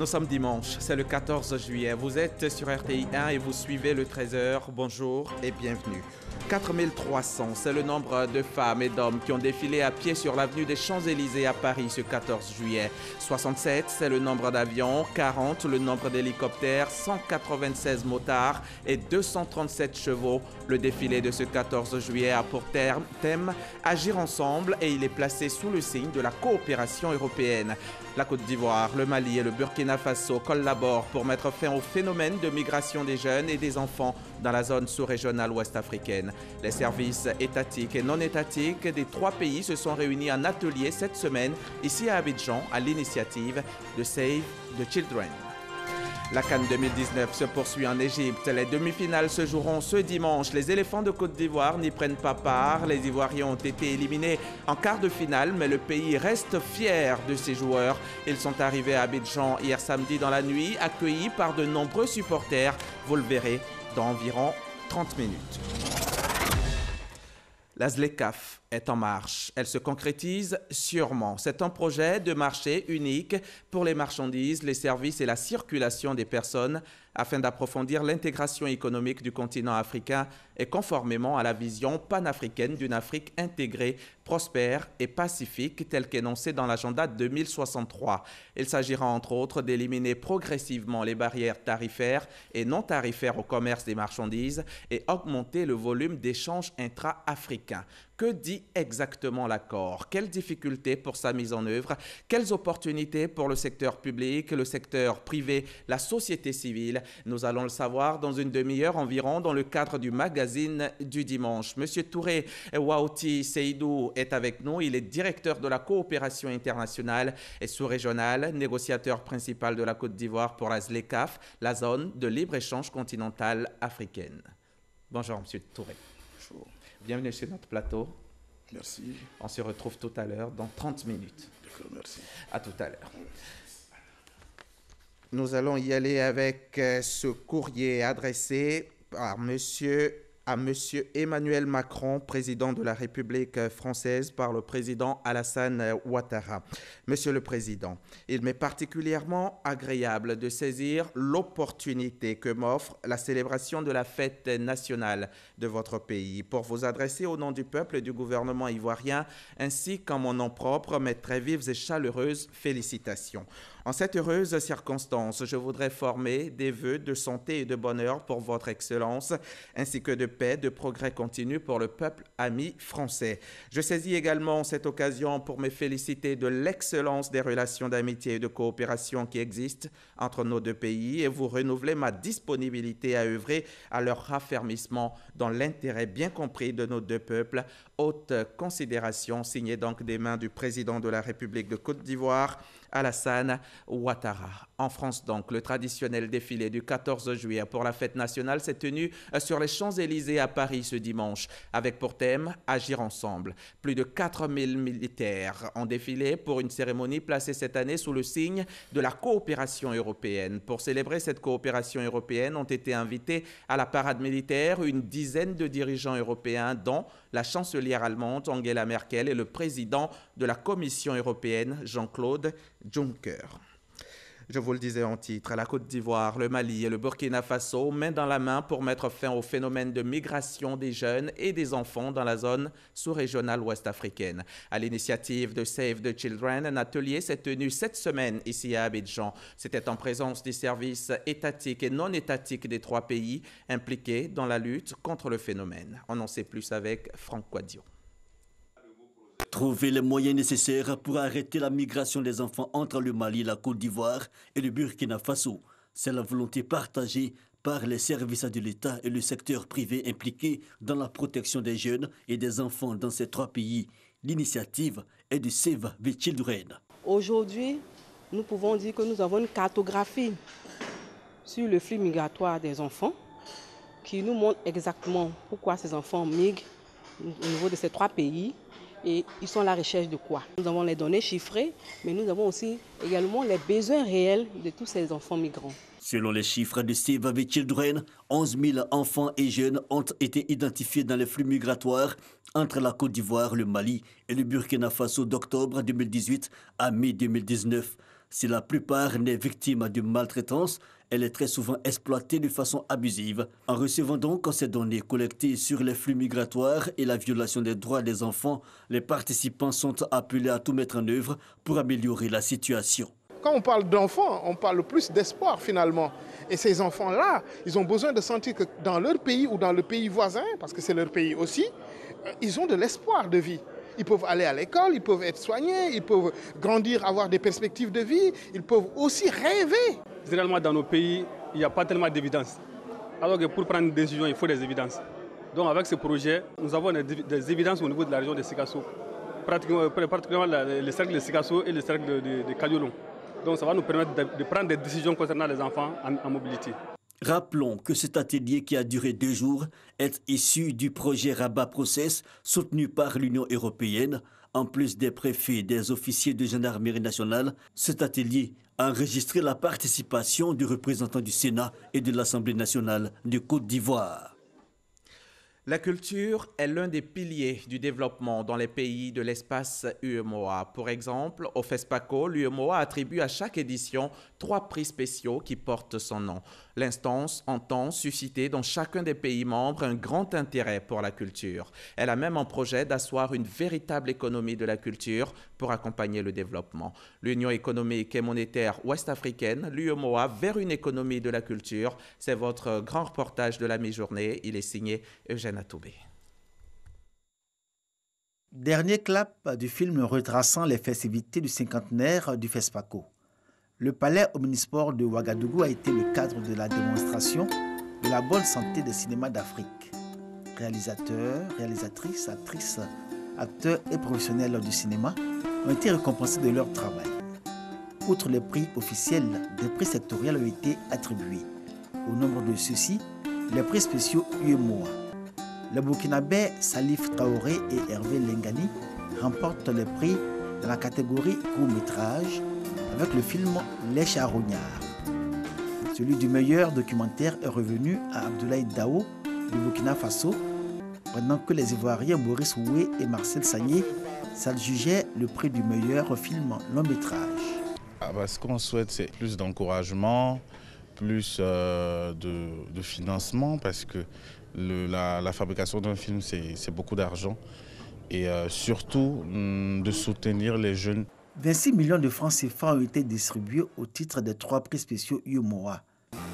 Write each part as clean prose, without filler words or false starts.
Nous sommes dimanche, c'est le 14 juillet. Vous êtes sur RTI 1 et vous suivez le 13h. Bonjour et bienvenue. 4300, c'est le nombre de femmes et d'hommes qui ont défilé à pied sur l'avenue des Champs-Élysées à Paris ce 14 juillet. 67, c'est le nombre d'avions, 40, le nombre d'hélicoptères, 196 motards et 237 chevaux. Le défilé de ce 14 juillet a pour thème Agir ensemble et il est placé sous le signe de la coopération européenne. La Côte d'Ivoire, le Mali et le Burkina Faso collaborent pour mettre fin au phénomène de migration des jeunes et des enfants dans la zone sous-régionale ouest africaine. Les services étatiques et non étatiques des trois pays se sont réunis en atelier cette semaine ici à Abidjan à l'initiative de Save the Children. La CAN 2019 se poursuit en Égypte. Les demi-finales se joueront ce dimanche. Les éléphants de Côte d'Ivoire n'y prennent pas part. Les Ivoiriens ont été éliminés en quart de finale, mais le pays reste fier de ses joueurs. Ils sont arrivés à Abidjan hier samedi dans la nuit, accueillis par de nombreux supporters. Vous le verrez dans environ 30 minutes. La ZLECAf est en marche. Elle se concrétise sûrement. C'est un projet de marché unique pour les marchandises, les services et la circulation des personnes afin d'approfondir l'intégration économique du continent africain et conformément à la vision panafricaine d'une Afrique intégrée, prospère et pacifique telle qu'énoncée dans l'agenda 2063. Il s'agira entre autres d'éliminer progressivement les barrières tarifaires et non tarifaires au commerce des marchandises et augmenter le volume d'échanges intra-africains. Que dit exactement l'accord? Quelles difficultés pour sa mise en œuvre? Quelles opportunités pour le secteur public, le secteur privé, la société civile? Nous allons le savoir dans une demi-heure environ dans le cadre du magazine du dimanche. Monsieur Touré Waouti Seydou est avec nous. Il est directeur de la coopération internationale et sous-régionale, négociateur principal de la Côte d'Ivoire pour la ZLECAf, la zone de libre-échange continentale africaine. Bonjour, monsieur Touré. Bonjour. Bienvenue sur notre plateau. Merci. On se retrouve tout à l'heure dans 30 minutes. D'accord, merci. À tout à l'heure. Nous allons y aller avec ce courrier adressé par à Monsieur Emmanuel Macron, président de la République française, par le président Alassane Ouattara. Monsieur le Président, il m'est particulièrement agréable de saisir l'opportunité que m'offre la célébration de la fête nationale de votre pays pour vous adresser au nom du peuple et du gouvernement ivoirien, ainsi qu'en mon nom propre, mes très vives et chaleureuses félicitations. En cette heureuse circonstance, je voudrais former des vœux de santé et de bonheur pour votre Excellence, ainsi que de paix, de progrès continu pour le peuple ami français. Je saisis également cette occasion pour me féliciter de l'excellence des relations d'amitié et de coopération qui existent entre nos deux pays et vous renouveler ma disponibilité à œuvrer à leur raffermissement dans l'intérêt bien compris de nos deux peuples. Haute considération, signée donc des mains du président de la République de Côte d'Ivoire, Alassane Ouattara. En France donc, le traditionnel défilé du 14 juillet pour la fête nationale s'est tenu sur les Champs-Élysées à Paris ce dimanche, avec pour thème « Agir ensemble ». Plus de 4000 militaires ont défilé pour une cérémonie placée cette année sous le signe de la coopération européenne. Pour célébrer cette coopération européenne, ont été invités à la parade militaire une dizaine de dirigeants européens, dont la chancelière allemande Angela Merkel et le président de la Commission européenne Jean-Claude Juncker. Je vous le disais en titre, la Côte d'Ivoire, le Mali et le Burkina Faso, main dans la main pour mettre fin au phénomène de migration des jeunes et des enfants dans la zone sous-régionale ouest africaine. À l'initiative de Save the Children, un atelier s'est tenu cette semaine ici à Abidjan. C'était en présence des services étatiques et non étatiques des trois pays impliqués dans la lutte contre le phénomène. On en sait plus avec Franck Quadio. Trouver les moyens nécessaires pour arrêter la migration des enfants entre le Mali, la Côte d'Ivoire et le Burkina Faso. C'est la volonté partagée par les services de l'État et le secteur privé impliqués dans la protection des jeunes et des enfants dans ces trois pays. L'initiative est de Save the Children. Aujourd'hui, nous pouvons dire que nous avons une cartographie sur le flux migratoire des enfants qui nous montre exactement pourquoi ces enfants migrent au niveau de ces trois pays. Et ils sont à la recherche de quoi? Nous avons les données chiffrées, mais nous avons aussi également les besoins réels de tous ces enfants migrants. Selon les chiffres de Save the Children, 11 000 enfants et jeunes ont été identifiés dans les flux migratoires entre la Côte d'Ivoire, le Mali et le Burkina Faso d'octobre 2018 à mai 2019. Si la plupart n'est victime de maltraitance, elle est très souvent exploitée de façon abusive. En recevant donc ces données collectées sur les flux migratoires et la violation des droits des enfants, les participants sont appelés à tout mettre en œuvre pour améliorer la situation. Quand on parle d'enfants, on parle plus d'espoir finalement. Et ces enfants-là, ils ont besoin de sentir que dans leur pays ou dans le pays voisin, parce que c'est leur pays aussi, ils ont de l'espoir de vie. Ils peuvent aller à l'école, ils peuvent être soignés, ils peuvent grandir, avoir des perspectives de vie, ils peuvent aussi rêver. Généralement, dans nos pays, il n'y a pas tellement d'évidence. Alors que pour prendre une décision, il faut des évidences. Donc avec ce projet, nous avons des évidences au niveau de la région de Sikasso, particulièrement le cercle de Sikasso et le cercle de Kadiolon. Donc ça va nous permettre de prendre des décisions concernant les enfants en mobilité. Rappelons que cet atelier qui a duré 2 jours est issu du projet Rabat Process soutenu par l'Union européenne. En plus des préfets et des officiers de gendarmerie nationale, cet atelier a enregistré la participation du représentant du Sénat et de l'Assemblée nationale de Côte d'Ivoire. La culture est l'un des piliers du développement dans les pays de l'espace UEMOA. Pour exemple, au FESPACO, l'UEMOA attribue à chaque édition 3 prix spéciaux qui portent son nom. L'instance entend susciter dans chacun des pays membres un grand intérêt pour la culture. Elle a même en projet d'asseoir une véritable économie de la culture pour accompagner le développement. L'Union économique et monétaire ouest-africaine, l'UEMOA, vers une économie de la culture. C'est votre grand reportage de la mi-journée. Il est signé Eugène Atoubé. Dernier clap du film retraçant les festivités du cinquantenaire du FESPACO. Le palais omnisport de Ouagadougou a été le cadre de la démonstration de la bonne santé des cinémas d'Afrique. Réalisateurs, réalisatrices, actrices, acteurs et professionnels du cinéma ont été récompensés de leur travail. Outre les prix officiels, des prix sectoriels ont été attribués. Au nombre de ceux-ci, les prix spéciaux UEMOA. Le Burkinabé Salif Traoré et Hervé Lengani remportent les prix dans la catégorie court-métrage avec le film Les Charognards. Celui du meilleur documentaire est revenu à Abdoulaye Dao du Burkina Faso, pendant que les Ivoiriens Maurice Oué et Marcel Sagné s'adjugeaient le prix du meilleur film long-métrage. Ce qu'on souhaite, c'est plus d'encouragement, plus de financement, parce que la fabrication d'un film, c'est beaucoup d'argent. Et surtout, de soutenir les jeunes. 26 millions de francs CFA ont été distribués au titre des 3 prix spéciaux UEMOA.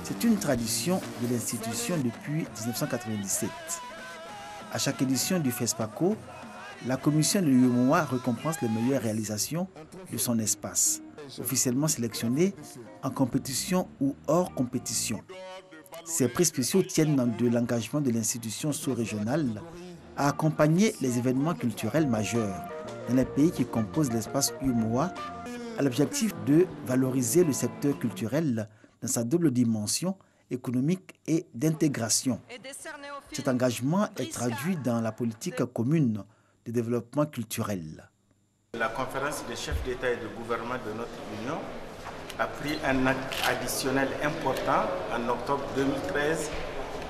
C'est une tradition de l'institution depuis 1997. À chaque édition du FESPACO, la commission de l'UEMOA récompense les meilleures réalisations de son espace, officiellement sélectionnées en compétition ou hors compétition. Ces prix spéciaux tiennent de l'engagement de l'institution sous-régionale à accompagner les événements culturels majeurs dans les pays qui composent l'espace UEMOA, à l'objectif de valoriser le secteur culturel dans sa double dimension économique et d'intégration. Cet engagement est traduit dans la politique commune de développement culturel. La conférence des chefs d'État et de gouvernement de notre Union a pris un acte additionnel important en octobre 2013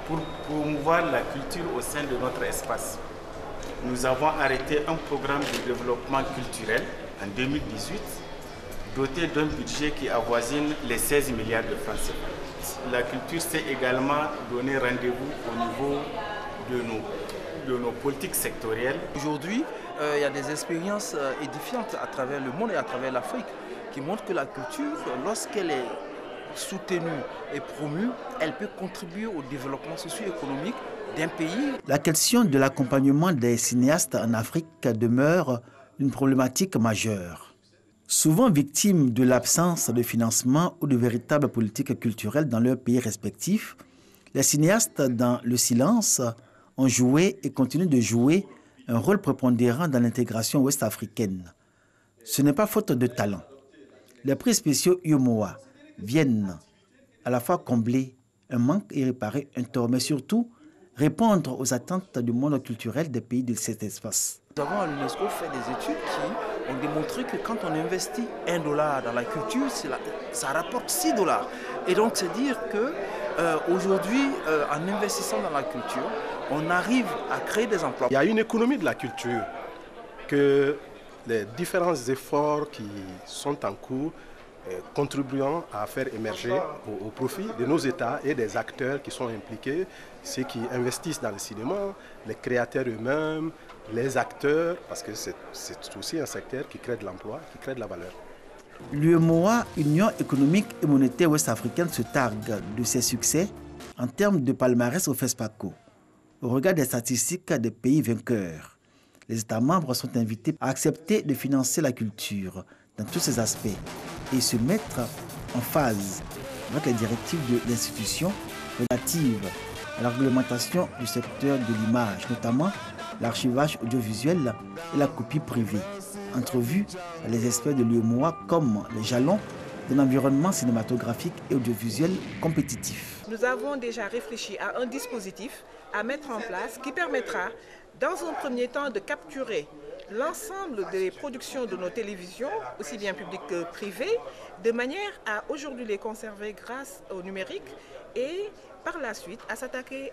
pour promouvoir la culture au sein de notre espace. Nous avons arrêté un programme de développement culturel en 2018, doté d'un budget qui avoisine les 16 milliards de francs CFA. La culture s'est également donné rendez-vous au niveau de nos politiques sectorielles. Aujourd'hui, il y a des expériences édifiantes à travers le monde et à travers l'Afrique qui montrent que la culture, lorsqu'elle est soutenue et promue, elle peut contribuer au développement socio-économique d'un pays. La question de l'accompagnement des cinéastes en Afrique demeure une problématique majeure. Souvent victimes de l'absence de financement ou de véritables politiques culturelles dans leurs pays respectifs, les cinéastes dans le silence ont joué et continuent de jouer un rôle prépondérant dans l'intégration ouest-africaine. Ce n'est pas faute de talent. Les prix spéciaux UEMOA viennent à la fois combler un manque et réparer un tort, mais surtout répondre aux attentes du monde culturel des pays de cet espace. Nous avons à l'UNESCO fait des études qui ont démontré que quand on investit $1 dans la culture, ça rapporte $6. Et donc c'est dire qu'aujourd'hui, en investissant dans la culture, on arrive à créer des emplois. Il y a une économie de la culture que les différents efforts qui sont en cours contribuant à faire émerger au profit de nos États et des acteurs qui sont impliqués, ceux qui investissent dans le cinéma, les créateurs eux-mêmes, les acteurs, parce que c'est aussi un secteur qui crée de l'emploi, qui crée de la valeur. L'UEMOA, Union économique et monétaire ouest-africaine, se targue de ses succès en termes de palmarès au FESPACO. Au regard des statistiques des pays vainqueurs, les États membres sont invités à accepter de financer la culture dans tous ses aspects et se mettre en phase avec les directives de l'institution relatives à la réglementation du secteur de l'image, notamment l'archivage audiovisuel et la copie privée, entrevus par les experts de l'UEMOA comme les jalons d'un environnement cinématographique et audiovisuel compétitif. Nous avons déjà réfléchi à un dispositif à mettre en place qui permettra, dans un premier temps, de capturer l'ensemble des productions de nos télévisions, aussi bien publiques que privées, de manière à aujourd'hui les conserver grâce au numérique et par la suite à s'attaquer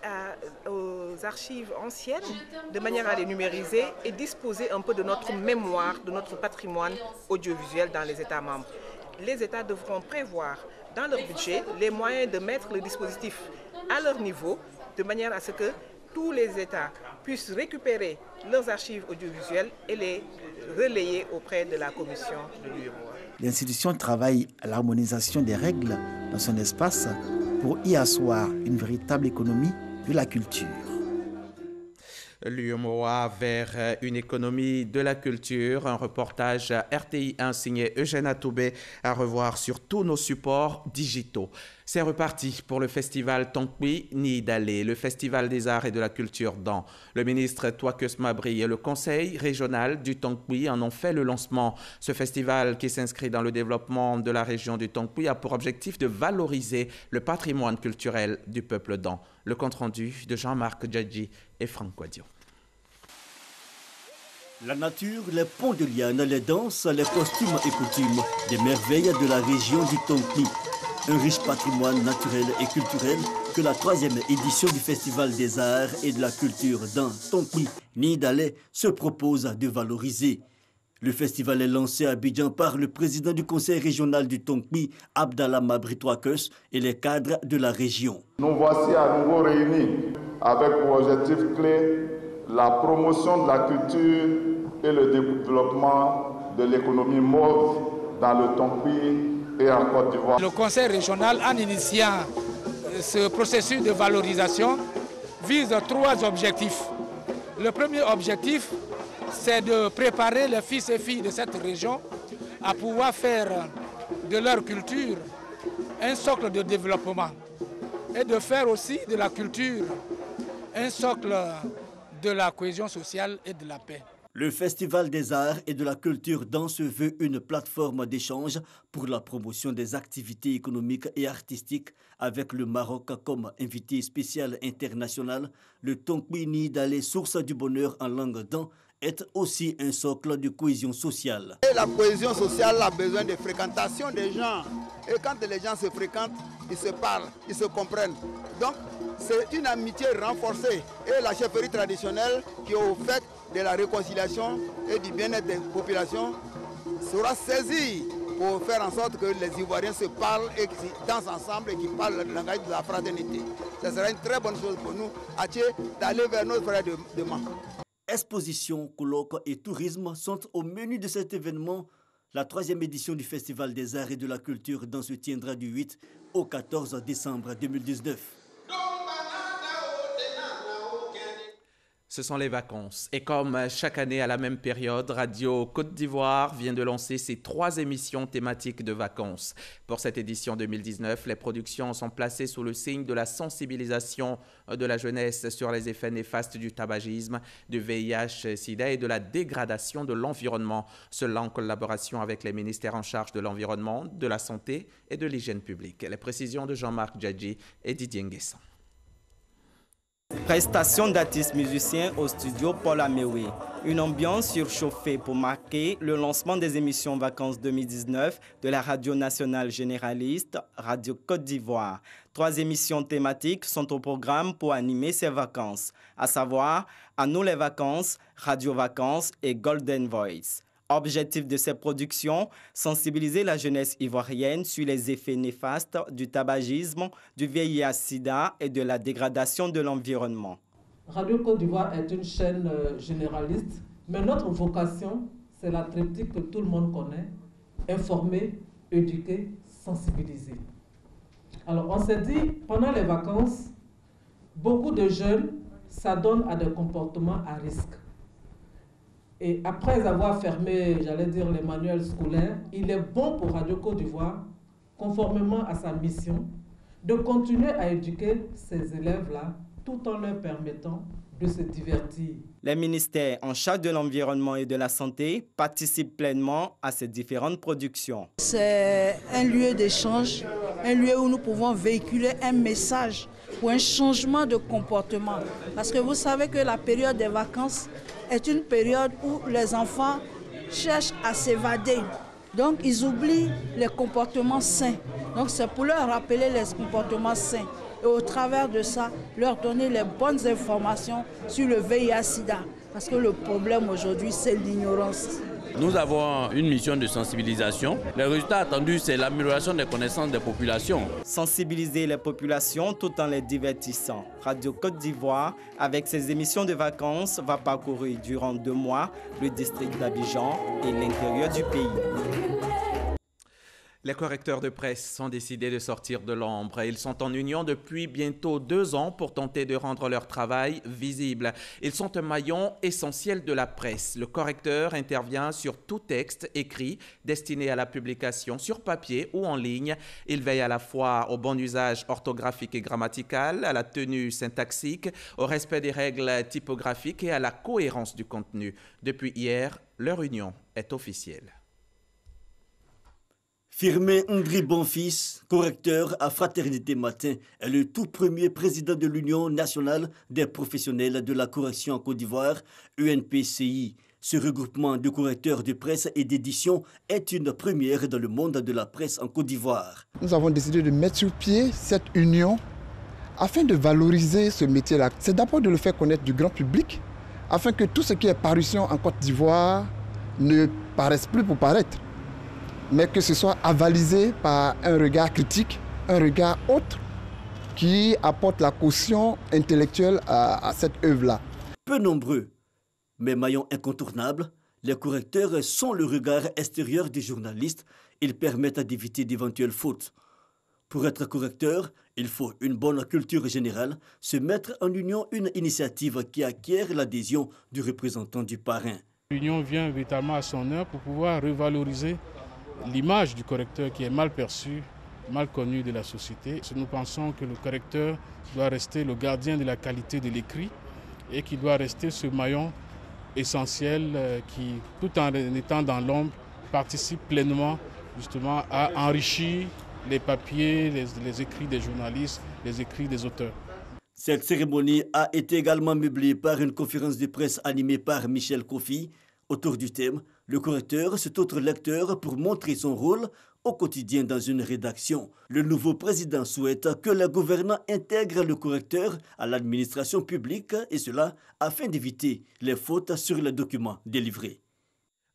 aux archives anciennes de manière à les numériser et disposer un peu de notre mémoire, de notre patrimoine audiovisuel dans les États membres. Les États devront prévoir dans leur budget les moyens de mettre le dispositif à leur niveau de manière à ce que tous les États puissent récupérer leurs archives audiovisuelles et les relayer auprès de la commission de l'UEMOA. L'institution travaille à l'harmonisation des règles dans son espace pour y asseoir une véritable économie de la culture. L'UEMOA vers une économie de la culture, un reportage RTI1 signé Eugène Atoubé à revoir sur tous nos supports digitaux. C'est reparti pour le festival Tonkwi Niidalé, le festival des arts et de la culture dans. Le ministre Touakeus Mabri et le conseil régional du Tonkwi en ont fait le lancement. Ce festival qui s'inscrit dans le développement de la région du Tonkwi a pour objectif de valoriser le patrimoine culturel du peuple dans. Le compte-rendu de Jean-Marc Djadji et Franck Quadio. La nature, les ponts de lianes, les danses, les costumes et coutumes, des merveilles de la région du Tonkwi. Un riche patrimoine naturel et culturel que la 3e édition du Festival des Arts et de la Culture dans Tonkwi Niidalé se propose de valoriser. Le festival est lancé à Abidjan par le président du conseil régional du Tonkwi, Abdallah Mabri Touakeus, et les cadres de la région. Nous voici à nouveau réunis avec pour objectif clé la promotion de la culture et le développement de l'économie mauve dans le Tonkwi et en Côte d'Ivoire. Le conseil régional, en initiant ce processus de valorisation, vise 3 objectifs. Le premier objectif, c'est de préparer les fils et filles de cette région à pouvoir faire de leur culture un socle de développement et de faire aussi de la culture un socle de la cohésion sociale et de la paix. Le Festival des Arts et de la Culture dans se veut une plateforme d'échange pour la promotion des activités économiques et artistiques avec le Maroc comme invité spécial international. Le Tonkwi Niidalé, source du bonheur en langue dan, est aussi un socle de cohésion sociale. Et la cohésion sociale a besoin de fréquentation des gens. Et quand les gens se fréquentent, ils se parlent, ils se comprennent. Donc, c'est une amitié renforcée. Et la chefferie traditionnelle qui est au fait de la réconciliation et du bien-être des populations sera saisie pour faire en sorte que les Ivoiriens se parlent et qu'ils dansent ensemble et qu'ils parlent le langage de la fraternité. Ce sera une très bonne chose pour nous, d'aller vers nos frères de Mans. Expositions, colloques et tourisme sont au menu de cet événement. La 3e édition du Festival des Arts et de la Culture dans se tiendra du 8 au 14 décembre 2019. Ce sont les vacances. Et comme chaque année à la même période, Radio Côte d'Ivoire vient de lancer ses 3 émissions thématiques de vacances. Pour cette édition 2019, les productions sont placées sous le signe de la sensibilisation de la jeunesse sur les effets néfastes du tabagisme, du VIH-Sida et de la dégradation de l'environnement, cela en collaboration avec les ministères en charge de l'environnement, de la santé et de l'hygiène publique. Les précisions de Jean-Marc Djadji et Didier Nguessan. Prestation d'artistes musiciens au studio Paul Améoué. Une ambiance surchauffée pour marquer le lancement des émissions Vacances 2019 de la radio nationale généraliste Radio Côte d'Ivoire. 3 émissions thématiques sont au programme pour animer ces vacances, à savoir À nous les vacances, Radio Vacances et Golden Voice. Objectif de ces productions, sensibiliser la jeunesse ivoirienne sur les effets néfastes du tabagisme, du VIH-Sida et de la dégradation de l'environnement. Radio Côte d'Ivoire est une chaîne généraliste, mais notre vocation, c'est la triptyque que tout le monde connaît, informer, éduquer, sensibiliser. Alors on s'est dit, pendant les vacances, beaucoup de jeunes s'adonnent à des comportements à risque. Et après avoir fermé, j'allais dire, les manuels scolaires, il est bon pour Radio Côte d'Ivoire, conformément à sa mission, de continuer à éduquer ces élèves-là, tout en leur permettant de se divertir. Les ministères en charge de l'environnement et de la santé participent pleinement à ces différentes productions. C'est un lieu d'échange, un lieu où nous pouvons véhiculer un message pour un changement de comportement. Parce que vous savez que la période des vacances est une période où les enfants cherchent à s'évader. Donc ils oublient les comportements sains. Donc c'est pour leur rappeler les comportements sains. Et au travers de ça, leur donner les bonnes informations sur le VIH-Sida. Parce que le problème aujourd'hui, c'est l'ignorance. Nous avons une mission de sensibilisation. Le résultat attendu, c'est l'amélioration des connaissances des populations. Sensibiliser les populations tout en les divertissant. Radio Côte d'Ivoire, avec ses émissions de vacances, va parcourir durant 2 mois le district d'Abidjan et l'intérieur du pays. Les correcteurs de presse ont décidé de sortir de l'ombre. Ils sont en union depuis bientôt 2 ans pour tenter de rendre leur travail visible. Ils sont un maillon essentiel de la presse. Le correcteur intervient sur tout texte écrit destiné à la publication sur papier ou en ligne. Il veille à la fois au bon usage orthographique et grammatical, à la tenue syntaxique, au respect des règles typographiques et à la cohérence du contenu. Depuis hier, leur union est officielle. Firmin Ngri Bonfils, correcteur à Fraternité Matin, est le tout premier président de l'Union nationale des professionnels de la correction en Côte d'Ivoire, UNPCI. Ce regroupement de correcteurs de presse et d'édition est une première dans le monde de la presse en Côte d'Ivoire. Nous avons décidé de mettre sur pied cette union afin de valoriser ce métier-là. C'est d'abord de le faire connaître du grand public, afin que tout ce qui est parution en Côte d'Ivoire ne paraisse plus pour paraître, mais que ce soit avalisé par un regard critique, un regard autre, qui apporte la caution intellectuelle à cette œuvre-là. Peu nombreux, mais maillons incontournables, les correcteurs sont le regard extérieur des journalistes. Ils permettent d'éviter d'éventuelles fautes. Pour être correcteur, il faut une bonne culture générale, se mettre en union, une initiative qui acquiert l'adhésion du représentant du parrain. L'union vient véritablement à son heure pour pouvoir revaloriser l'image du correcteur qui est mal perçue, mal connue de la société. Nous pensons que le correcteur doit rester le gardien de la qualité de l'écrit et qu'il doit rester ce maillon essentiel qui, tout en étant dans l'ombre, participe pleinement justement à enrichir les papiers, les écrits des journalistes, les écrits des auteurs. Cette cérémonie a été également meublée par une conférence de presse animée par Michel Kofi autour du thème « Le correcteur, cet autre lecteur pour montrer son rôle au quotidien dans une rédaction ». Le nouveau président souhaite que les gouvernants intègrent le correcteur à l'administration publique et cela afin d'éviter les fautes sur les documents délivrés.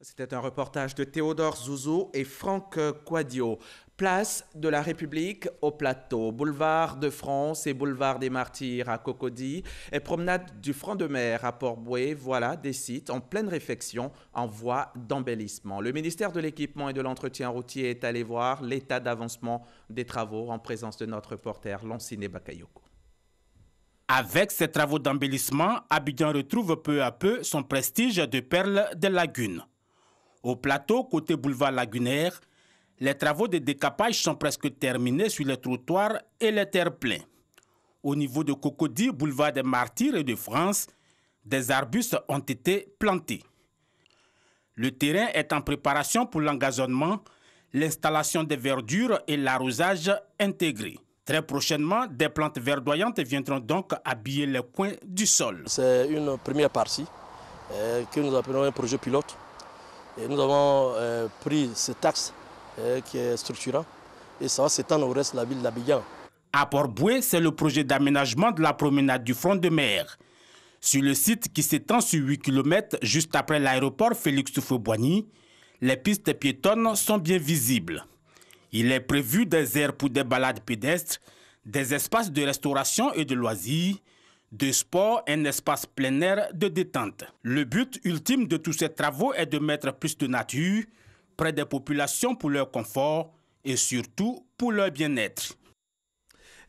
C'était un reportage de Théodore Zouzou et Franck Quadio. Place de la République au Plateau, boulevard de France et boulevard des Martyrs à Cocody et promenade du Front de Mer à Port-Bouët, voilà des sites en pleine réfection en voie d'embellissement. Le ministère de l'Équipement et de l'Entretien routier est allé voir l'état d'avancement des travaux en présence de notre reporter Lanciné Bakayoko. Avec ces travaux d'embellissement, Abidjan retrouve peu à peu son prestige de perle des lagunes. Au Plateau, côté boulevard lagunaire, les travaux de décapage sont presque terminés sur les trottoirs et les terre-pleins. Au niveau de Cocody, boulevard des Martyrs et de France, des arbustes ont été plantés. Le terrain est en préparation pour l'engazonnement, l'installation des verdures et l'arrosage intégré. Très prochainement, des plantes verdoyantes viendront donc habiller les coins du sol. C'est une première partie que nous appelons un projet pilote. Et nous avons pris cet axe qui est structurant et ça va s'étendre au reste de la ville d'Abidjan. À Port-Bouët, c'est le projet d'aménagement de la promenade du Front de Mer. Sur le site qui s'étend sur 8 km juste après l'aéroport Félix Houphouët-Boigny, les pistes piétonnes sont bien visibles. Il est prévu des aires pour des balades pédestres, des espaces de restauration et de loisirs, de sport, un espace plein air de détente. Le but ultime de tous ces travaux est de mettre plus de nature près des populations pour leur confort et surtout pour leur bien-être.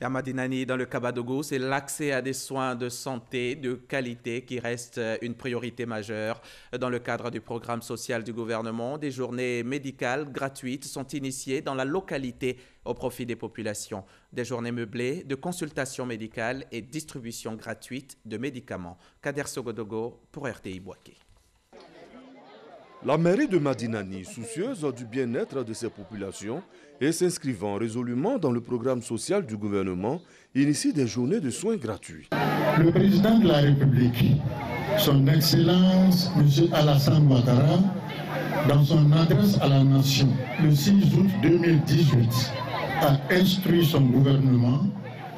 À Madinani, dans le Kabadougou, c'est l'accès à des soins de santé de qualité qui reste une priorité majeure. Dans le cadre du programme social du gouvernement, des journées médicales gratuites sont initiées dans la localité au profit des populations. Des journées meublées de consultation médicale et distribution gratuite de médicaments. Kader Sogodogo pour RTI Bouaké. La mairie de Madinani, soucieuse du bien-être de ses populations et s'inscrivant résolument dans le programme social du gouvernement, initie des journées de soins gratuits. Le président de la République, son Excellence M. Alassane Ouattara, dans son adresse à la nation le 6 août 2018, a instruit son gouvernement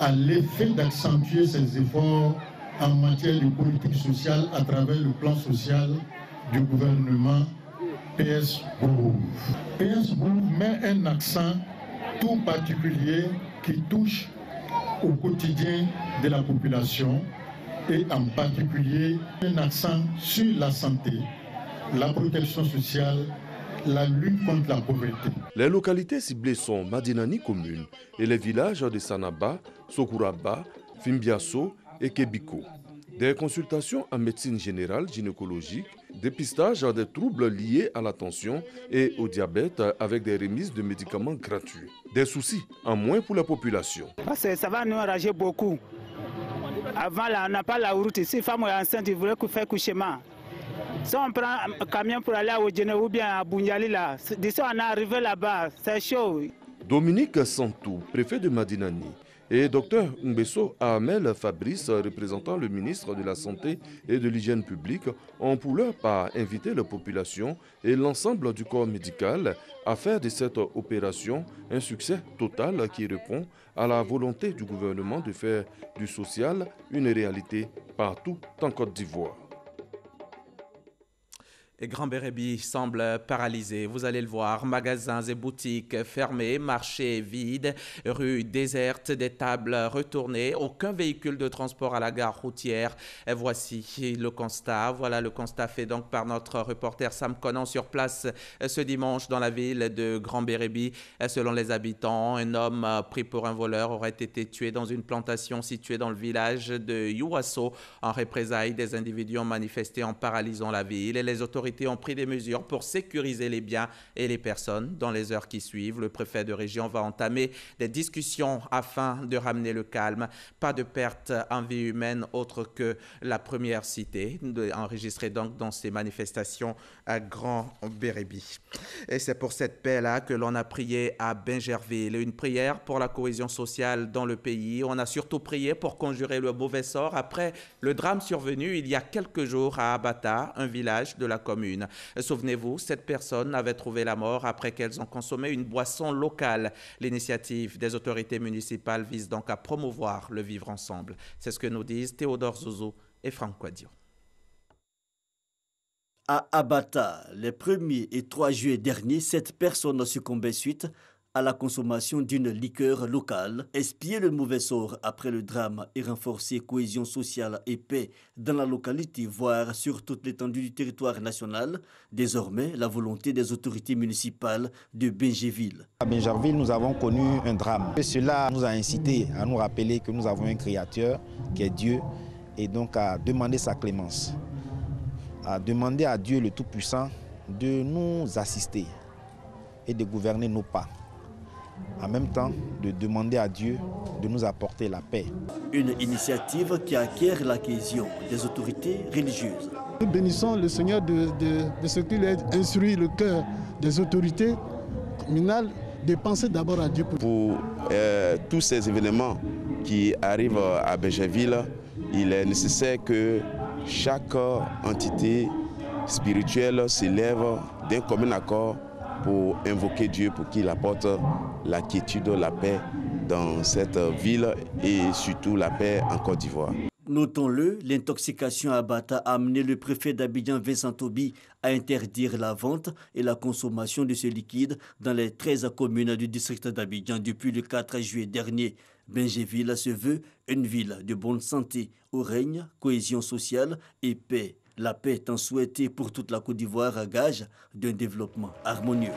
à l'effet d'accentuer ses efforts en matière de politique sociale à travers le plan social du gouvernement PS Gourouv. PS Gourouv met un accent tout particulier qui touche au quotidien de la population et en particulier un accent sur la santé, la protection sociale, la lutte contre la pauvreté. Les localités ciblées sont Madinani commune et les villages de Sanaba, Sokouraba, Fimbiasso et Kebiko. Des consultations en médecine générale, gynécologique, dépistage des troubles liés à la tension et au diabète avec des remises de médicaments gratuits. Des soucis en moins pour la population. Parce que ça va nous enrager beaucoup. Avant, là, on n'a pas la route ici. Femme enceinte, il voulait faire couchement. Si on prend un camion pour aller à Odjene ou bien à Bouniali, là, d'ici on est arrivé là-bas, c'est chaud. Dominique Santou, préfet de Madinani, et Dr Mbesso Ahmed Fabrice, représentant le ministre de la Santé et de l'Hygiène publique, ont pour leur part invité la population et l'ensemble du corps médical à faire de cette opération un succès total qui répond à la volonté du gouvernement de faire du social une réalité partout en Côte d'Ivoire. Et Grand Bérébi semble paralysé. Vous allez le voir, magasins et boutiques fermés, marchés vides, rues désertes, des tables retournées, aucun véhicule de transport à la gare routière. Et voici le constat. Voilà le constat fait donc par notre reporter Sam Conan sur place ce dimanche dans la ville de Grand Bérébi. Selon les habitants, un homme pris pour un voleur aurait été tué dans une plantation située dans le village de Youasso. En représailles, des individus ont manifesté en paralysant la ville et les autorités ont pris des mesures pour sécuriser les biens et les personnes. Dans les heures qui suivent, le préfet de région va entamer des discussions afin de ramener le calme. Pas de perte en vie humaine autre que la première citée, enregistrée donc dans ces manifestations à Grand Bérébi. Et c'est pour cette paix-là que l'on a prié à Bingerville, une prière pour la cohésion sociale dans le pays. On a surtout prié pour conjurer le mauvais sort après le drame survenu il y a quelques jours à Abata, un village de la commune. Souvenez-vous, cette personne avait trouvé la mort après qu'elles ont consommé une boisson locale. L'initiative des autorités municipales vise donc à promouvoir le vivre ensemble. C'est ce que nous disent Théodore Zouzou et Franck Quadio. À Abata, les 1er et 3 juillet dernier, 7 personnes succombaient suite à la consommation d'une liqueur locale. Espier le mauvais sort après le drame et renforcer cohésion sociale et paix dans la localité, voire sur toute l'étendue du territoire national. Désormais, la volonté des autorités municipales de Bingerville. À Bingerville, nous avons connu un drame. Et cela nous a incité à nous rappeler que nous avons un Créateur qui est Dieu et donc à demander sa clémence, à demander à Dieu le Tout-Puissant de nous assister et de gouverner nos pas. En même temps, de demander à Dieu de nous apporter la paix. Une initiative qui acquiert l'adhésion des autorités religieuses. Nous bénissons le Seigneur de ce qu'il a instruit le cœur des autorités communales de penser d'abord à Dieu. Pour tous ces événements qui arrivent à Bingerville, il est nécessaire que chaque entité spirituelle s'élève d'un commun accord pour invoquer Dieu pour qu'il apporte la quiétude, la paix dans cette ville et surtout la paix en Côte d'Ivoire. Notons-le, l'intoxication à Bata a amené le préfet d'Abidjan, Vincent Tobi, à interdire la vente et la consommation de ce liquide dans les 13 communes du district d'Abidjan depuis le 4 juillet dernier. Benjéville se veut une ville de bonne santé où règne cohésion sociale et paix. La paix étant souhaitée pour toute la Côte d'Ivoire à gage d'un développement harmonieux.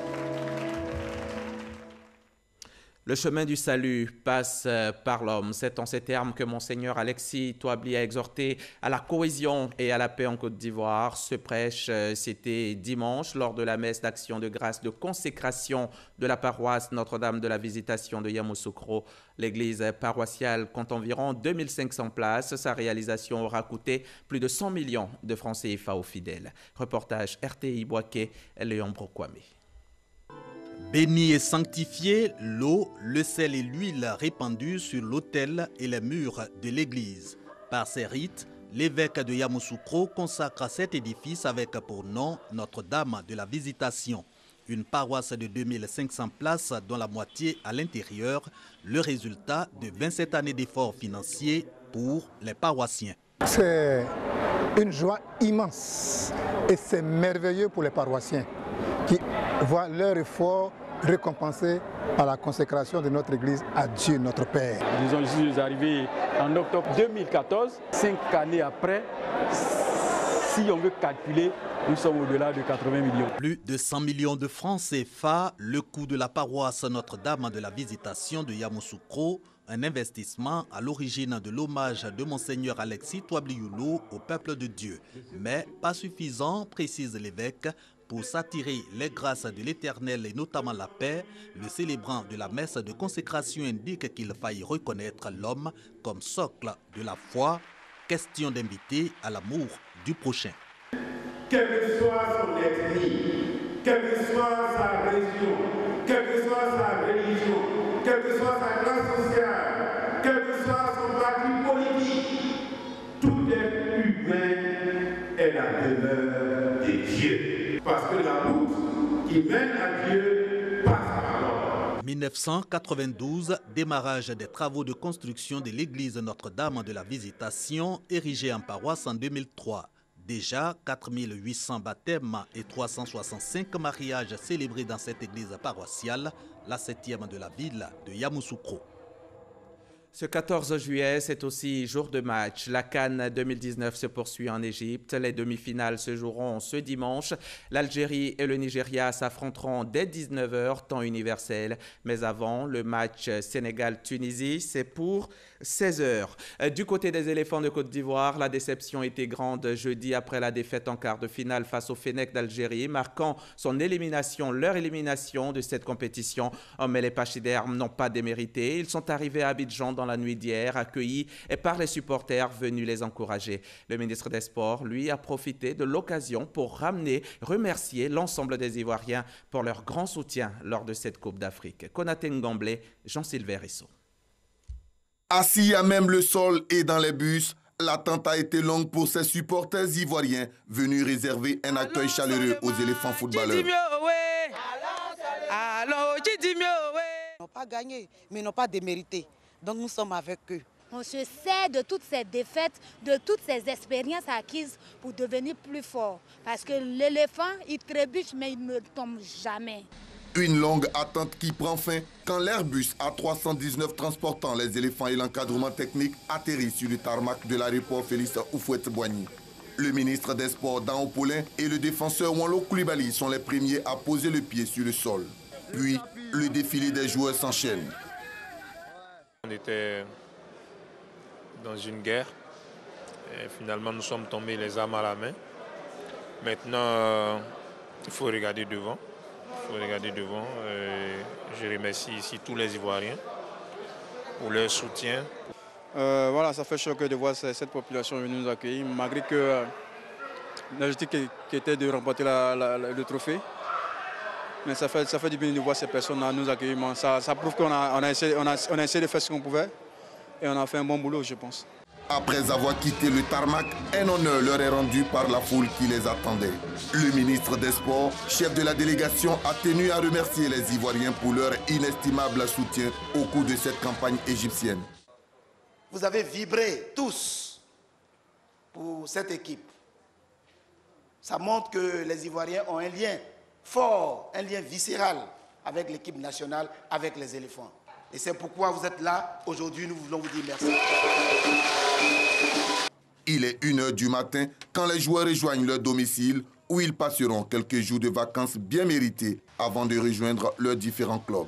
Le chemin du salut passe par l'homme. C'est en ces termes que Monseigneur Alexis Touabli a exhorté à la cohésion et à la paix en Côte d'Ivoire. Ce prêche, c'était dimanche lors de la messe d'action de grâce de consécration de la paroisse Notre-Dame de la Visitation de Yamoussoukro. L'église paroissiale compte environ 2500 places. Sa réalisation aura coûté plus de 100 millions de francs CFA aux fidèles. Reportage RTI Boaké, Léon Brokwame. Béni et sanctifié, l'eau, le sel et l'huile répandus sur l'autel et les murs de l'église. Par ces rites, l'évêque de Yamoussoukro consacre cet édifice avec pour nom Notre-Dame de la Visitation. Une paroisse de 2500 places dont la moitié à l'intérieur, le résultat de 27 années d'efforts financiers pour les paroissiens. C'est une joie immense et c'est merveilleux pour les paroissiens qui voient leur effort récompensé par la consécration de notre Église à Dieu, notre Père. Disons, je suis arrivé en octobre 2014, 5 années après, si on veut calculer, nous sommes au-delà de 80 millions. Plus de 100 millions de francs CFA, le coût de la paroisse Notre-Dame de la Visitation de Yamoussoukro, un investissement à l'origine de l'hommage de Monseigneur Alexis Touabli au peuple de Dieu. Mais pas suffisant, précise l'évêque, pour s'attirer les grâces de l'Éternel et notamment la paix. Le célébrant de la messe de consécration indique qu'il faille reconnaître l'homme comme socle de la foi, question d'inviter à l'amour du prochain. Quelle que soit son ethnie, quelle que soit sa religion, quelle que soit sa religion, quelle que soit sa classe sociale, quel que soit son parti politique, tout être humain est la demeure de Dieu. Parce que la route qui mène à Dieu passe par l'homme. 1992, démarrage des travaux de construction de l'église Notre-Dame de la Visitation, érigée en paroisse en 2003. Déjà, 4800 baptêmes et 365 mariages célébrés dans cette église paroissiale, la 7e de la ville de Yamoussoukro. Ce 14 juillet, c'est aussi jour de match. La CAN 2019 se poursuit en Égypte. Les demi-finales se joueront ce dimanche. L'Algérie et le Nigeria s'affronteront dès 19h, temps universel. Mais avant, le match Sénégal-Tunisie, c'est pour 16h. Du côté des éléphants de Côte d'Ivoire, la déception était grande jeudi après la défaite en quart de finale face au Fennec d'Algérie, marquant leur élimination de cette compétition. Mais les pachydermes n'ont pas démérité. Ils sont arrivés à Abidjan dans la nuit d'hier, accueillis par les supporters venus les encourager. Le ministre des Sports, lui, a profité de l'occasion pour remercier l'ensemble des Ivoiriens pour leur grand soutien lors de cette Coupe d'Afrique. Konaté Ngamblé, Jean-Sylvain Rissot. Assis à même le sol et dans les bus, l'attente a été longue pour ces supporters ivoiriens venus réserver un accueil chaleureux aux éléphants footballeurs. Ils n'ont pas gagné, mais ils n'ont pas démérité. Donc nous sommes avec eux. On se sert de toutes ces défaites, de toutes ces expériences acquises pour devenir plus fort. Parce que l'éléphant, il trébuche, mais il ne tombe jamais. Une longue attente qui prend fin quand l'Airbus A319 transportant les éléphants et l'encadrement technique atterrit sur le tarmac de l'aéroport Félix Houphouët-Boigny. Le ministre des Sports, Dao Paulin, et le défenseur Wanlo Koulibaly sont les premiers à poser le pied sur le sol. Puis, le défilé des joueurs s'enchaîne. On était dans une guerre et finalement nous sommes tombés les armes à la main. Maintenant, il faut regarder devant. Je remercie ici tous les Ivoiriens pour leur soutien. Voilà, ça fait choc de voir cette population venue nous accueillir, malgré que l'objectif qui était de remporter le trophée. Mais ça fait du bien de voir ces personnes nous accueillir. Ça prouve qu'on a essayé de faire ce qu'on pouvait et on a fait un bon boulot, je pense. Après avoir quitté le tarmac, un honneur leur est rendu par la foule qui les attendait. Le ministre des Sports, chef de la délégation, a tenu à remercier les Ivoiriens pour leur inestimable soutien au cours de cette campagne égyptienne. Vous avez vibré tous pour cette équipe. Ça montre que les Ivoiriens ont un lien fort, un lien viscéral avec l'équipe nationale, avec les éléphants. Et c'est pourquoi vous êtes là. Aujourd'hui, nous voulons vous dire merci. Il est 1h du matin quand les joueurs rejoignent leur domicile où ils passeront quelques jours de vacances bien méritées avant de rejoindre leurs différents clubs.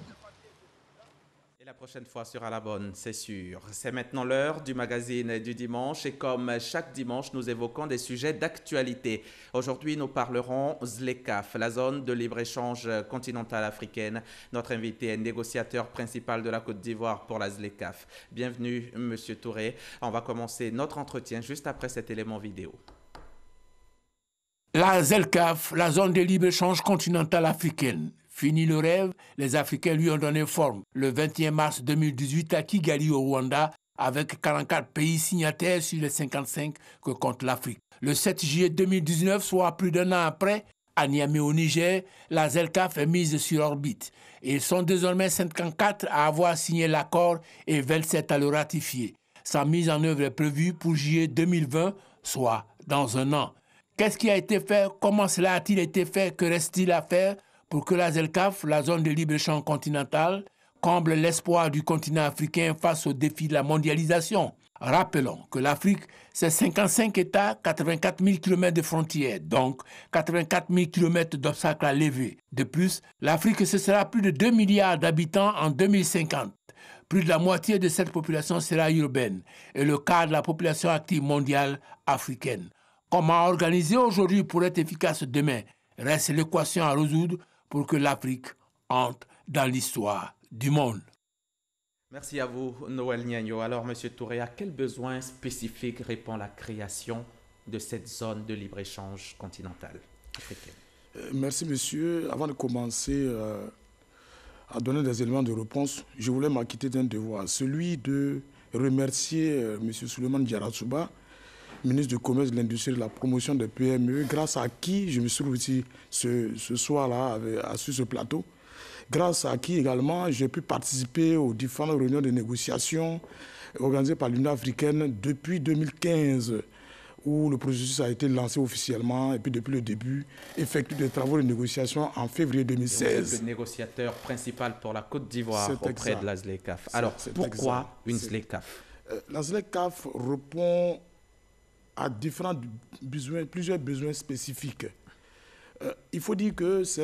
Et la prochaine fois sera la bonne, c'est sûr. C'est maintenant l'heure du magazine du dimanche et comme chaque dimanche, nous évoquons des sujets d'actualité. Aujourd'hui, nous parlerons ZLECAf, la zone de libre-échange continentale africaine. Notre invité est négociateur principal de la Côte d'Ivoire pour la ZLECAf. Bienvenue, Monsieur Touré. On va commencer notre entretien juste après cet élément vidéo. La ZLECAf, la zone de libre-échange continentale africaine. Fini le rêve, les Africains lui ont donné forme le 21 mars 2018 à Kigali au Rwanda avec 44 pays signataires sur les 55 que compte l'Afrique. Le 7 juillet 2019, soit plus d'un an après, à Niamey au Niger, la ZLECAf est mise sur orbite. Ils sont désormais 54 à avoir signé l'accord et 27 à le ratifier. Sa mise en œuvre est prévue pour juillet 2020, soit dans un an. Qu'est-ce qui a été fait? Comment cela a-t-il été fait? Que reste-t-il à faire pour que la ZLECAf, la zone de libre-échange continentale, comble l'espoir du continent africain face aux défis de la mondialisation? Rappelons que l'Afrique, c'est 55 États, 84 000 km de frontières, donc 84 000 km d'obstacles à lever. De plus, l'Afrique, ce sera plus de 2 milliards d'habitants en 2050. Plus de la moitié de cette population sera urbaine et le quart de la population active mondiale africaine. Comment organiser aujourd'hui pour être efficace demain? Reste l'équation à résoudre pour que l'Afrique entre dans l'histoire du monde. Merci à vous, Noël Niagno. Alors, Monsieur Touré, à quel besoin spécifique répond la création de cette zone de libre-échange continentale africaine? Merci, monsieur. Avant de commencer à donner des éléments de réponse, je voulais m'acquitter d'un devoir, celui de remercier monsieur Souleymane Diarra-Souba, ministre du Commerce, de l'Industrie et de la Promotion des PME, grâce à qui je me suis trouvé ici ce soir-là sur ce plateau, grâce à qui également j'ai pu participer aux différentes réunions de négociation organisées par l'Union africaine depuis 2015, où le processus a été lancé officiellement et puis depuis le début, effectue des travaux de négociation en février 2016. Vous êtes le négociateur principal pour la Côte d'Ivoire auprès de la ZLECAf. Alors, pourquoi une ZLECAf? La ZLECAf répond à plusieurs besoins spécifiques. Il faut dire que ça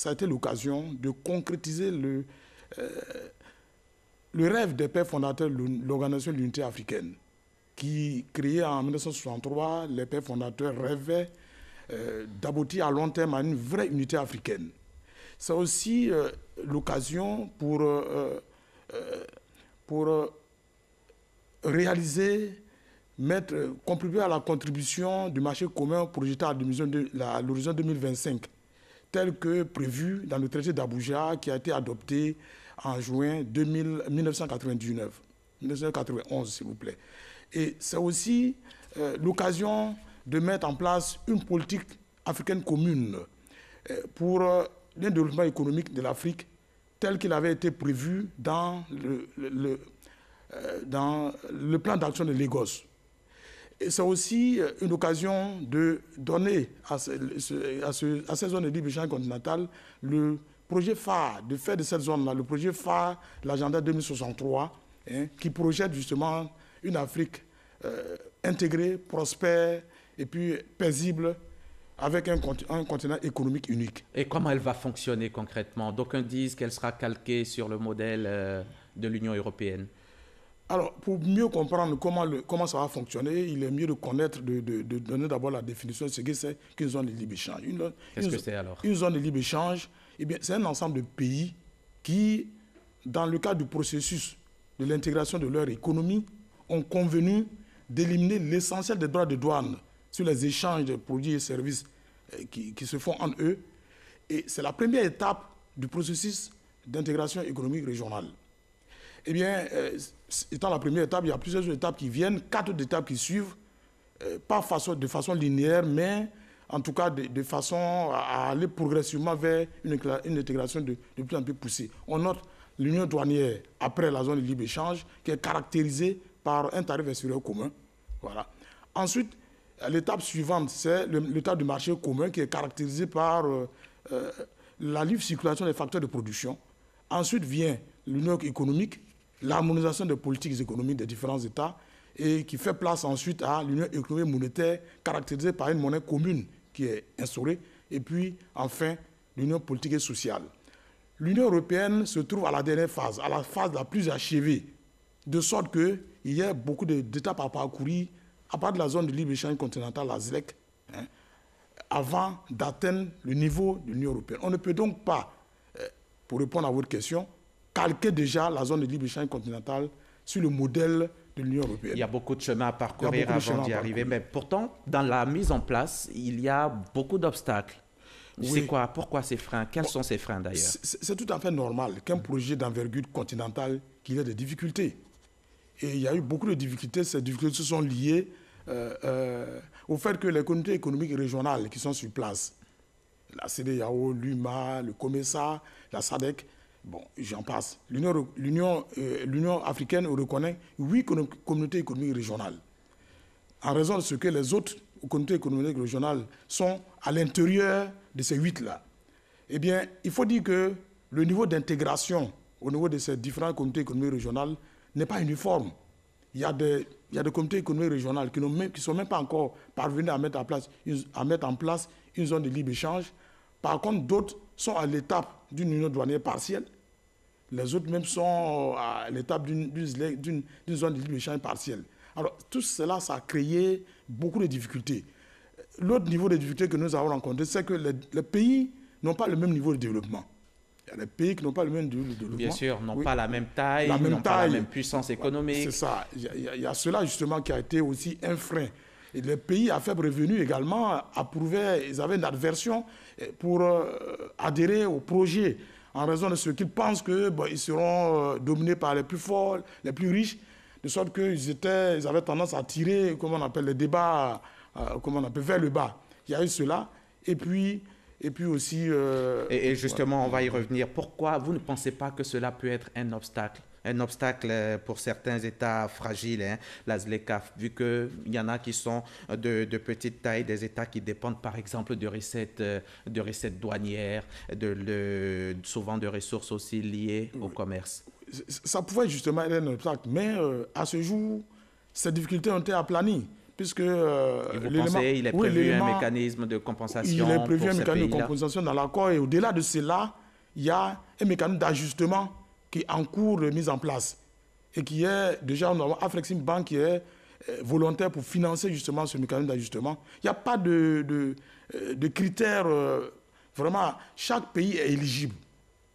a été l'occasion de concrétiser le rêve des pères fondateurs de l'Organisation de l'Unité africaine, qui, créée en 1963, les pères fondateurs rêvaient d'aboutir à long terme à une vraie unité africaine. C'est aussi l'occasion pour réaliser, contribuer à la contribution du marché commun projeté à l'horizon 2025, tel que prévu dans le traité d'Abuja qui a été adopté en juin 1991, s'il vous plaît. Et c'est aussi l'occasion de mettre en place une politique africaine commune pour le développement économique de l'Afrique, tel qu'il avait été prévu dans le plan d'action de Lagos. Et c'est aussi une occasion de donner à ces zones de libre-échange continentale le projet phare, de faire de cette zone-là le projet phare, l'agenda 2063, qui projette justement une Afrique intégrée, prospère et puis paisible, avec un continent économique unique. Et comment elle va fonctionner concrètement? D'aucuns disent qu'elle sera calquée sur le modèle de l'Union européenne. Alors, pour mieux comprendre comment ça va fonctionner, il est mieux de connaître, de donner d'abord la définition de ce que c'est qu'une zone de libre-échange. Qu'est-ce que c'est alors? Une zone de libre-échange, c'est un ensemble de pays qui, dans le cadre du processus de l'intégration de leur économie, ont convenu d'éliminer l'essentiel des droits de douane sur les échanges de produits et services qui se font entre eux. Et c'est la première étape du processus d'intégration économique régionale. Eh bien, étant la première étape, il y a plusieurs étapes qui viennent, 4 étapes qui suivent, pas de façon linéaire, mais en tout cas de façon à aller progressivement vers une intégration de plus en plus poussée. On note l'union douanière après la zone de libre-échange qui est caractérisée par un tarif extérieur commun. Voilà. Ensuite, L'étape suivante, c'est l'étape du marché commun qui est caractérisé par la libre circulation des facteurs de production. Ensuite vient l'union économique, l'harmonisation des politiques économiques des différents États et qui fait place ensuite à l'union économique monétaire caractérisée par une monnaie commune qui est instaurée. Et puis, enfin, l'union politique et sociale. L'Union européenne se trouve à la dernière phase, à la phase la plus achevée, de sorte qu'il y a beaucoup d'étapes à parcourir à part de la zone de libre-échange continentale, la ZLEC, avant d'atteindre le niveau de l'Union européenne. On ne peut donc pas, pour répondre à votre question, calquer déjà la zone de libre-échange continentale sur le modèle de l'Union européenne. Il y a beaucoup de chemin à parcourir avant d'y arriver, mais pourtant, dans la mise en place, il y a beaucoup d'obstacles. Oui. C'est quoi? Pourquoi ces freins? Quels sont ces freins d'ailleurs? C'est tout à fait normal qu'un projet d'envergure continentale qu'il ait des difficultés. Et il y a eu beaucoup de difficultés. Ces difficultés se sont liées au fait que les communautés économiques régionales qui sont sur place, la CEDEAO, l'UMA, le COMESA, la SADC, bon, j'en passe. L'Union africaine reconnaît 8 communautés économiques régionales. En raison de ce que les autres communautés économiques régionales sont à l'intérieur de ces 8-là. Eh bien, il faut dire que le niveau d'intégration au niveau de ces différentes communautés économiques régionales n'est pas uniforme. Il y a des communautés économiques régionales qui ne sont même pas encore parvenus à mettre en place une zone de libre-échange. Par contre, d'autres sont à l'étape d'une union douanière partielle. Les autres même sont à l'étape d'une zone de libre-échange partielle. Alors, tout cela, ça a créé beaucoup de difficultés. L'autre niveau de difficulté que nous avons rencontré, c'est que les pays n'ont pas le même niveau de développement. Il y a des pays qui n'ont pas le même niveau de développement. Bien sûr, n'ont pas la même taille, n'ont pas la même puissance économique. C'est ça. Il y a cela justement qui a été aussi un frein. Et les pays à faible revenu également ils avaient une aversion pour adhérer au projet en raison de ce qu'ils pensent qu'ils seront dominés par les plus forts, les plus riches, de sorte qu'ils avaient tendance à tirer, comment on appelle, les débats vers le bas. Il y a eu cela. Et puis aussi... Et justement, on va y revenir. Pourquoi vous ne pensez pas que cela peut être un obstacle? Un obstacle pour certains États fragiles, la ZLECA, vu qu'il y en a qui sont de petite taille, des États qui dépendent par exemple de recettes douanières, souvent de ressources aussi liées au commerce. Ça pouvait justement être un obstacle, mais à ce jour, ces difficultés ont été aplanies. Puisque il est prévu un mécanisme de compensation. Il est prévu un mécanisme de compensation dans l'accord. Et au-delà de cela, il y a un mécanisme d'ajustement qui est en cours de mise en place. Et qui est déjà, nous avons Afrexim Bank qui est volontaire pour financer justement ce mécanisme d'ajustement. Il n'y a pas de critères. Vraiment, chaque pays est éligible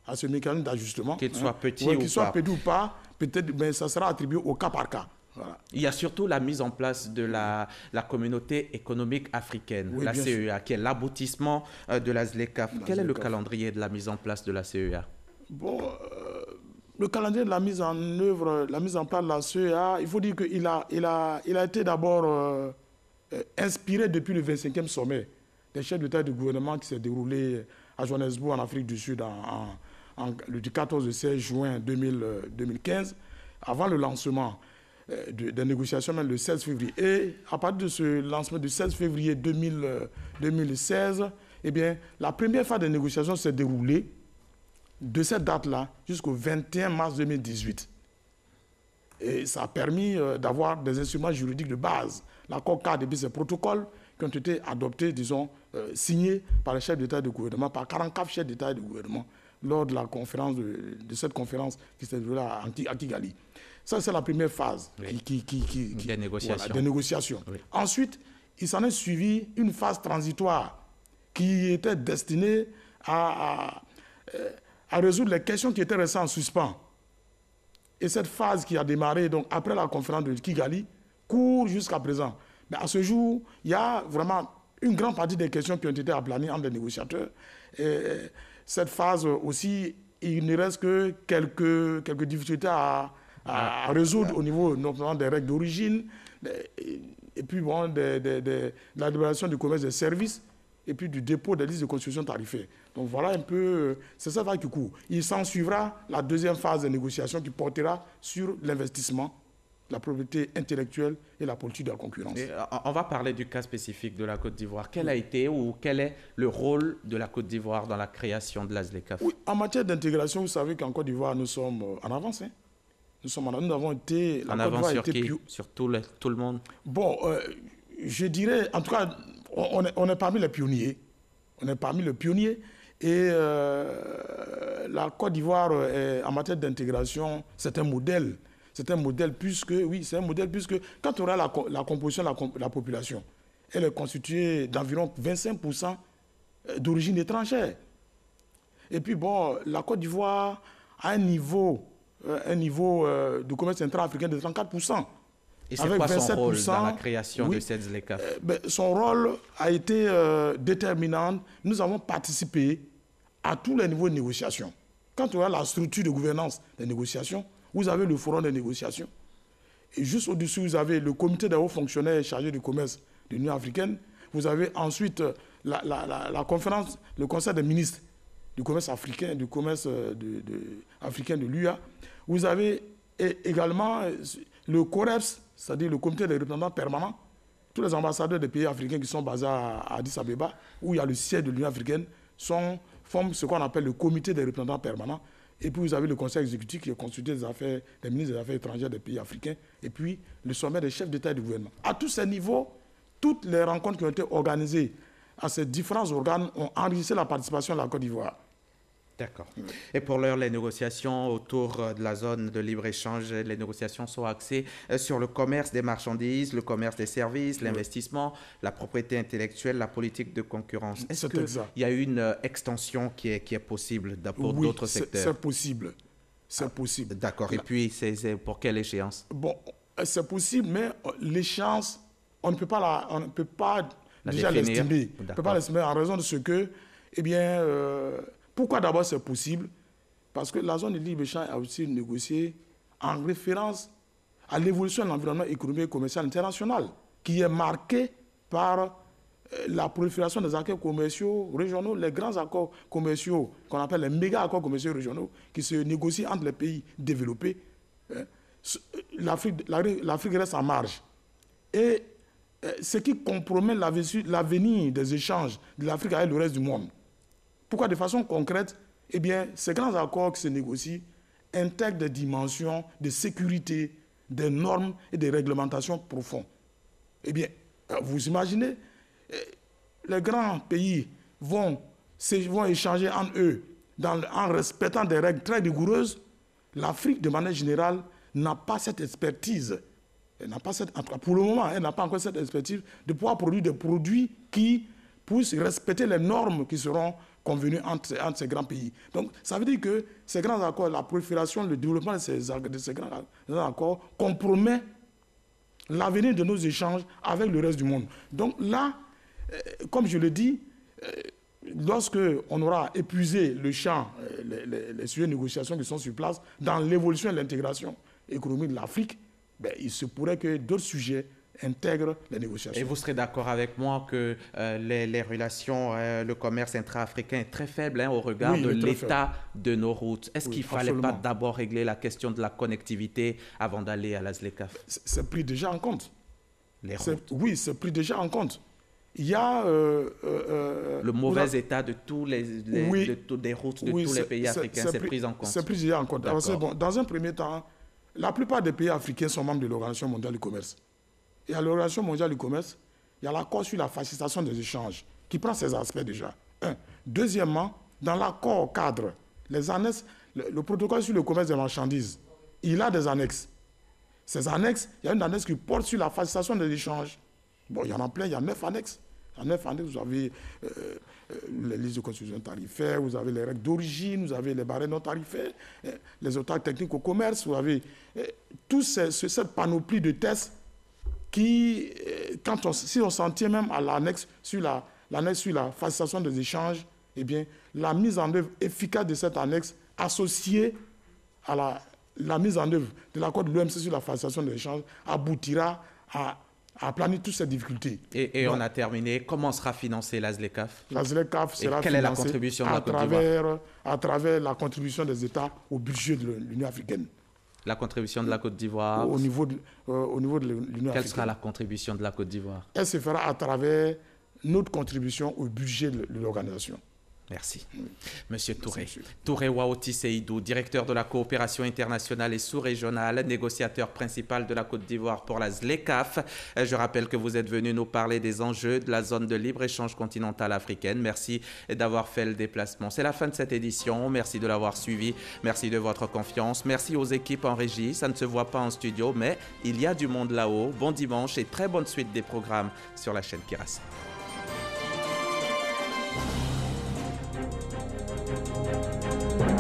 à ce mécanisme d'ajustement. Qu'il soit petit ou pas. Qu'il soit petit ou pas, peut-être, mais ça sera attribué au cas par cas. Voilà. Il y a surtout la mise en place de la communauté économique africaine, la CEA, qui est l'aboutissement de la ZLECA. Quel est le calendrier de la mise en place de la CEA? Bon, le calendrier de la mise en œuvre, la mise en place de la CEA, il faut dire qu'il a été d'abord inspiré depuis le 25e sommet des chefs d'État et de gouvernement qui s'est déroulé à Johannesburg, en Afrique du Sud, du 14 au 16 juin 2015, avant le lancement des négociations, même le 16 février. Et à partir de ce lancement du 16 février 2016, eh bien, la première phase des négociations s'est déroulée de cette date-là jusqu'au 21 mars 2018. Et ça a permis d'avoir des instruments juridiques de base. L'accord cadre et puis ces protocoles qui ont été adoptés, disons, signés par les chefs d'État et de gouvernement, par 44 chefs d'État et de gouvernement, lors de la conférence de cette conférence qui s'est déroulée à Kigali. Ça, c'est la première phase des négociations. Voilà, des négociations. Oui. Ensuite, il s'en est suivi une phase transitoire qui était destinée à résoudre les questions qui étaient restées en suspens. Et cette phase qui a démarré donc, après la conférence de Kigali court jusqu'à présent. Mais à ce jour, il y a vraiment une grande partie des questions qui ont été aplanies entre les négociateurs. Et cette phase aussi, il ne reste que quelques difficultés à résoudre au niveau notamment des règles d'origine, et puis bon, de la libération du commerce des services, et puis du dépôt des listes de constitution tarifaire. Donc voilà un peu, c'est ça qui court. Il s'en suivra la deuxième phase de négociation qui portera sur l'investissement la propriété intellectuelle et la politique de la concurrence. Et on va parler du cas spécifique de la Côte d'Ivoire. Quel a été ou quel est le rôle de la Côte d'Ivoire dans la création de la ZLECAf? Oui, en matière d'intégration, vous savez qu'en Côte d'Ivoire, nous sommes en avance. Hein. Nous avons été... En avance sur qui? Sur tout le monde? Bon, je dirais, en tout cas, on est parmi les pionniers. On est parmi les pionniers. Et la Côte d'Ivoire, en matière d'intégration, c'est un modèle. C'est un modèle puisque, quand on regarde la composition de la population, elle est constituée d'environ 25% d'origine étrangère. Et puis, bon, la Côte d'Ivoire a un niveau de commerce intra-africain de 34%. Et c'est quoi son rôle dans la création de cette ZLECAf? Son rôle a été déterminant. Nous avons participé à tous les niveaux de négociation. Quand on regarde la structure de gouvernance des négociations, vous avez le forum des négociations. Et juste au-dessus, vous avez le comité des hauts fonctionnaires chargé du commerce de l'Union africaine. Vous avez ensuite la conférence, le conseil des ministres du commerce africain, africain de l'UA. Vous avez également le COREPS, c'est-à-dire le comité des représentants permanents. Tous les ambassadeurs des pays africains qui sont basés à Addis Abeba, où il y a le siège de l'Union africaine, forment ce qu'on appelle le comité des représentants permanents. Et puis vous avez le conseil exécutif qui est constitué des ministres des Affaires étrangères des pays africains. Et puis le sommet des chefs d'État et de gouvernement. À tous ces niveaux, toutes les rencontres qui ont été organisées à ces différents organes ont enrichi la participation de la Côte d'Ivoire. D'accord. Et pour l'heure, les négociations autour de la zone de libre-échange, les négociations sont axées sur le commerce des marchandises, le commerce des services, l'investissement, la propriété intellectuelle, la politique de concurrence. Est-ce qu'il y a une extension qui est possible pour d'autres secteurs? C'est possible. C'est possible. D'accord. Et puis, c'est pour quelle échéance? Bon, c'est possible, mais l'échéance, on ne peut pas déjà l'estimer. On ne peut pas l'estimer en raison de ce que, eh bien... Pourquoi d'abord c'est possible? Parce que la zone de libre-échange a aussi négocié en référence à l'évolution de l'environnement économique et commercial international, qui est marqué par la prolifération des accords commerciaux régionaux, les grands accords commerciaux qu'on appelle les méga accords commerciaux régionaux, qui se négocient entre les pays développés. L'Afrique reste en marge. Et ce qui compromet l'avenir des échanges de l'Afrique avec le reste du monde. Pourquoi? De façon concrète, eh bien, ces grands accords qui se négocient intègrent des dimensions de sécurité, des normes et des réglementations profondes. Eh bien, vous imaginez, les grands pays vont échanger entre eux en respectant des règles très rigoureuses. L'Afrique, de manière générale, n'a pas cette expertise. Pour le moment, elle n'a pas encore cette expertise de pouvoir produire des produits qui puissent respecter les normes qui seront convenus entre ces grands pays. Donc, ça veut dire que ces grands accords, la prolifération, le développement de ces grands accords compromet l'avenir de nos échanges avec le reste du monde. Donc là, comme je le dis, lorsque on aura épuisé le champ, les sujets de négociation qui sont sur place, dans l'évolution et l'intégration économique de l'Afrique, il se pourrait que d'autres sujets intègre les négociations. Et vous serez d'accord avec moi que les relations, le commerce intra-africain est très faible au regard de l'état de nos routes. Est-ce qu'il ne fallait pas d'abord régler la question de la connectivité avant d'aller à la ZLECAf? C'est pris déjà en compte. Les routes? Oui, c'est pris déjà en compte. Il y a... le mauvais état de des routes de tous les pays africains, c'est pris en compte. C'est pris déjà en compte. Alors, bon, dans un premier temps, la plupart des pays africains sont membres de l'Organisation mondiale du commerce. Et à l'Organisation mondiale du commerce, il y a l'accord sur la facilitation des échanges, qui prend ces aspects déjà. Deuxièmement, dans l'accord cadre, les annexes, le protocole sur le commerce des marchandises, il a des annexes. Ces annexes, il y a une annexe qui porte sur la facilitation des échanges. Bon, il y en a plein, il y a 9 annexes. En 9 annexes, vous avez les listes de constitution tarifaire, vous avez les règles d'origine, vous avez les barèmes non tarifaires, les obstacles techniques au commerce, vous avez cette panoplie de tests qui, si on s'en tient même à l'annexe sur la facilitation des échanges, eh bien, la mise en œuvre efficace de cette annexe associée à la mise en œuvre de l'accord de l'OMC sur la facilitation des échanges aboutira à planer toutes ces difficultés. Et donc, on a terminé. Comment sera financée la ZLECAf? La ZLECAF sera financée est la contribution de la Côte d'Ivoire? À travers la contribution des États au budget de l'Union africaine. La contribution de la Côte d'Ivoire au niveau de l'Union africaine. Quelle sera la contribution de la Côte d'Ivoire? Elle se fera à travers notre contribution au budget de l'organisation. Merci. Monsieur Touré. Touré Waoti Seydou, directeur de la coopération internationale et sous-régionale, négociateur principal de la Côte d'Ivoire pour la ZLECAf. Je rappelle que vous êtes venu nous parler des enjeux de la zone de libre-échange continentale africaine. Merci d'avoir fait le déplacement. C'est la fin de cette édition. Merci de l'avoir suivi. Merci de votre confiance. Merci aux équipes en régie. Ça ne se voit pas en studio, mais il y a du monde là-haut. Bon dimanche et très bonne suite des programmes sur la chaîne Kirasa.